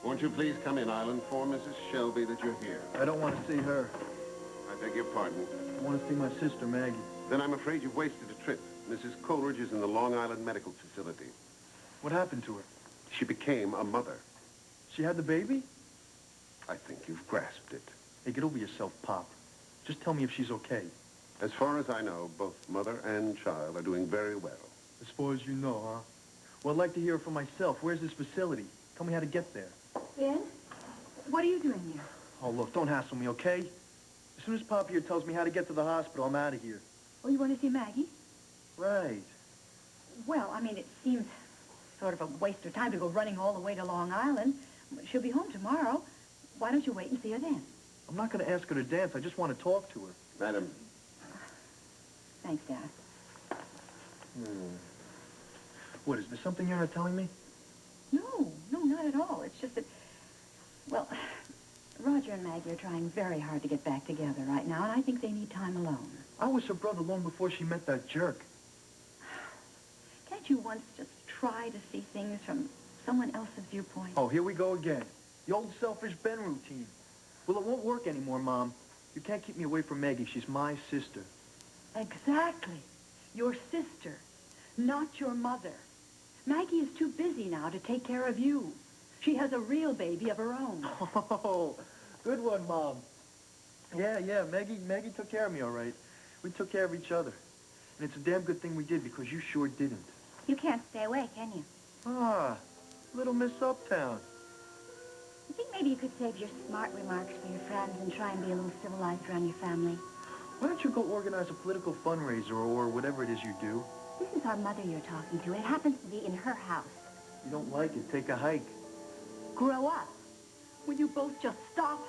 Won't you please come in? I'll inform Mrs. Shelby that you're here. I don't want to see her. I beg your pardon. I want to see my sister, Maggie. Then I'm afraid you've wasted a trip. Mrs. Coleridge is in the Long Island Medical Facility. What happened to her? She became a mother. She had the baby? I think you've grasped it. Hey, get over yourself, Pop. Just tell me if she's okay. As far as I know, both mother and child are doing very well. As far as you know, huh? Well, I'd like to hear it for myself. Where's this facility? Tell me how to get there. Ben? What are you doing here? Oh, look, don't hassle me, okay? As soon as Pop here tells me how to get to the hospital, I'm out of here. Oh, you want to see Maggie? Right. Well, I mean, it seems sort of a waste of time to go running all the way to Long Island. She'll be home tomorrow. Why don't you wait and see her then? I'm not going to ask her to dance. I just want to talk to her. Madam. Thanks, Dad. What, is there something you're not telling me? No, not at all. It's just that, well, Roger and Maggie are trying very hard to get back together right now, and I think they need time alone. I was her brother long before she met that jerk. Can't you once just try to see things from someone else's viewpoint? Oh, here we go again. The old selfish Ben routine. Well, it won't work anymore, Mom. You can't keep me away from Maggie. She's my sister. Exactly. Your sister, not your mother. Maggie is too busy now to take care of you. She has a real baby of her own. Oh, good one, Mom. Yeah, Maggie took care of me, all right. We took care of each other. And it's a damn good thing we did, because you sure didn't. You can't stay away, can you? Ah, little Miss Uptown. You think maybe you could save your smart remarks for your friends and try and be a little civilized around your family? Why don't you go organize a political fundraiser or whatever it is you do? This is our mother you're talking to. It happens to be in her house. You don't like it, take a hike. Grow up. Will you both just stop?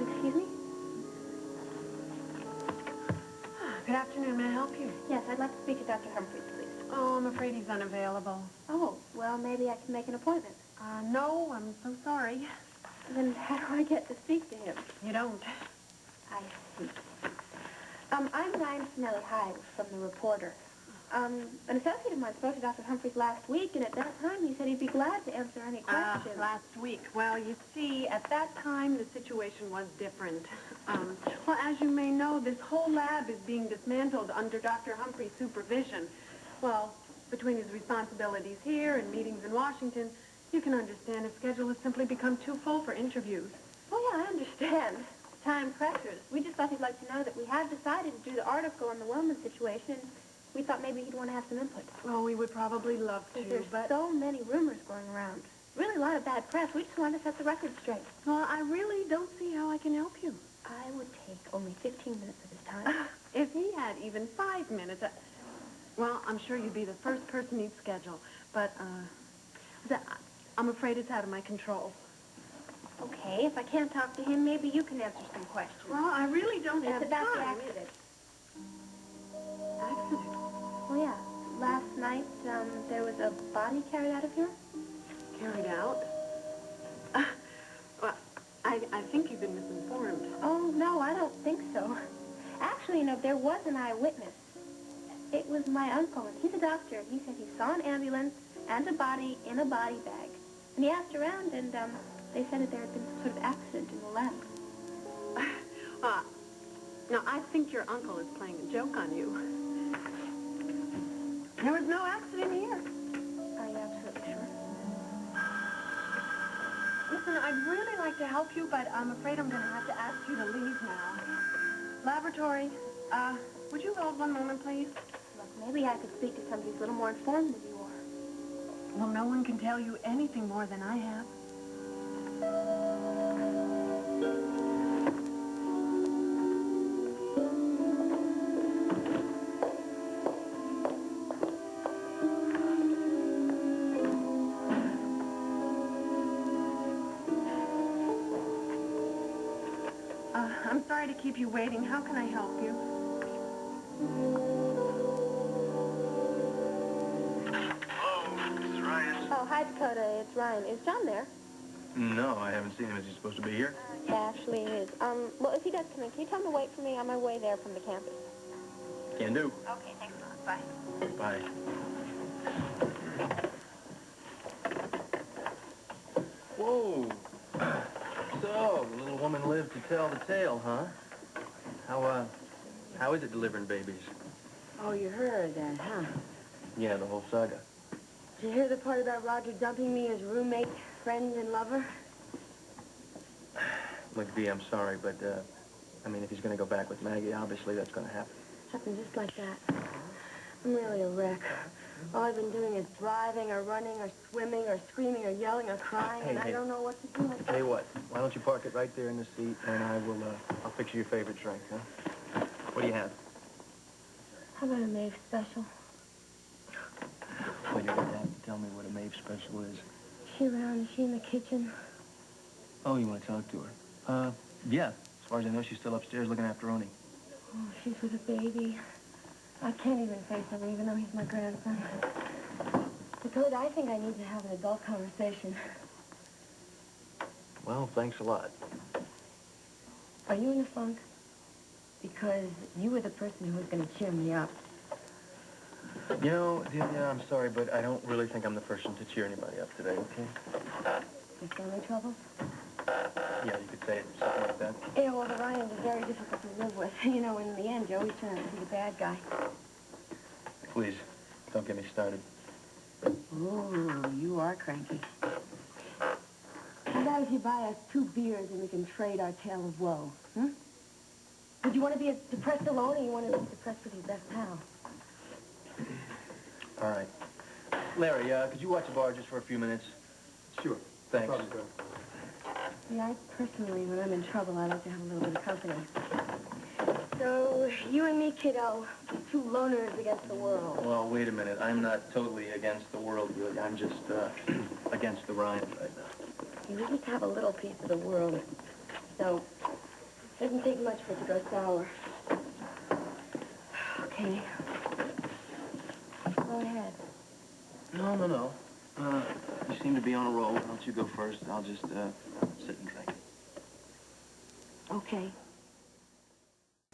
Excuse me? Good afternoon. May I help you? Yes, I'd like to speak to Dr. Humphreys, please. Oh, I'm afraid he's unavailable. Oh, well, maybe I can make an appointment. No, I'm so sorry. Then how do I get to speak to him? You don't. I see. I'm Diane Finelli Hyde from The Reporter. An associate of mine spoke to Dr. Humphreys last week, and at that time he said he'd be glad to answer any questions. Last week. Well, you see, at that time the situation was different. Well, as you may know, this whole lab is being dismantled under Dr. Humphreys' supervision. Well, between his responsibilities here and meetings in Washington, you can understand his schedule has simply become too full for interviews. Oh, yeah, I understand. Time pressures. We just thought he'd like to know that we have decided to do the article on the Wilman situation. We thought maybe he'd want to have some input. Oh, we would probably love to, There's but... so many rumors going around. Really a lot of bad press. We just wanted to set the record straight. Well, I really don't see how I can help you. I would take only 15 minutes of his time. If he had even 5 minutes, well, I'm sure you'd be the first person he'd schedule. But, I'm afraid it's out of my control. Okay, if I can't talk to him, maybe you can answer some questions. Well, I really don't have It's about the time. accident. Accident? Oh, yeah. Last night, there was a body carried out of here. Carried out? Well, I think you've been misinformed. Oh, no, I don't think so. Actually, there was an eyewitness. It was my uncle, and he's a doctor. He said he saw an ambulance and a body in a body bag. And he asked around, and they said that there had been some sort of accident in the lab. Now, I think your uncle is playing a joke on you. There was no accident here. Are you absolutely sure? Listen, I'd really like to help you, but I'm afraid I'm going to have to ask you to leave now. Laboratory, would you hold one moment, please? Look, maybe I could speak to somebody who's a little more informed than you are. Well, no one can tell you anything more than I have. I'm sorry to keep you waiting. How can I help you? Hello, this is Ryan. Oh, hi, Dakota. It's Ryan. Is John there? No, I haven't seen him. Is he supposed to be here? Yeah, actually he is. Well, if he does come in, can you tell him to wait for me on my way there from the campus? Can do. Okay, thanks a lot. Bye. Bye. Whoa. So, the little woman lived to tell the tale, huh? How is it delivering babies? Oh, you heard that, huh? Yeah, the whole saga. Did you hear the part about Roger dumping me as roommate, friend, and lover? Look, Dee, I'm sorry, but, I mean, if he's gonna go back with Maggie, obviously that's gonna happen. Happened just like that. I'm really a wreck. All I've been doing is driving or running or swimming or screaming or yelling or crying, and I don't know what to do with Tell you what, why don't you park it right there in the seat, and I'll fix you your favorite drink, huh? What do you have? How about a Maeve special? Well, you're gonna have to tell me what a Maeve special is. Is she around? Is she in the kitchen? Oh, you want to talk to her? Yeah. As far as I know, she's still upstairs looking after Oni. Oh, she's with a baby. I can't even face him, even though he's my grandson. Dakota, I think I need to have an adult conversation. Well, thanks a lot. Are you in a funk? Because you were the person who was going to cheer me up. You know, Delia, I'm sorry, but I don't really think I'm the person to cheer anybody up today, okay? Your family troubles? Yeah, you could say it, something like that. Yeah, well, the Ryans are very difficult to live with. You know, in the end, Joey turned out to be the bad guy. Please, don't get me started. Ooh, you are cranky. How about if you buy us 2 beers and we can trade our tale of woe, hmm? Would you want to be depressed alone, or you want to be depressed with your best pal? All right. Larry, could you watch the bar just for a few minutes? Sure. Thanks. Yeah, I personally, when I'm in trouble, I like to have a little bit of company. So, you and me, kiddo, 2 loners against the world. Well, wait a minute. I'm not totally against the world, really. I'm just, against the Ryan right now. We just have a little piece of the world. So, it doesn't take much for it to go sour. Okay. Go ahead. No. You seem to be on a roll. Why don't you go first? I'll just, sit and drink. Okay.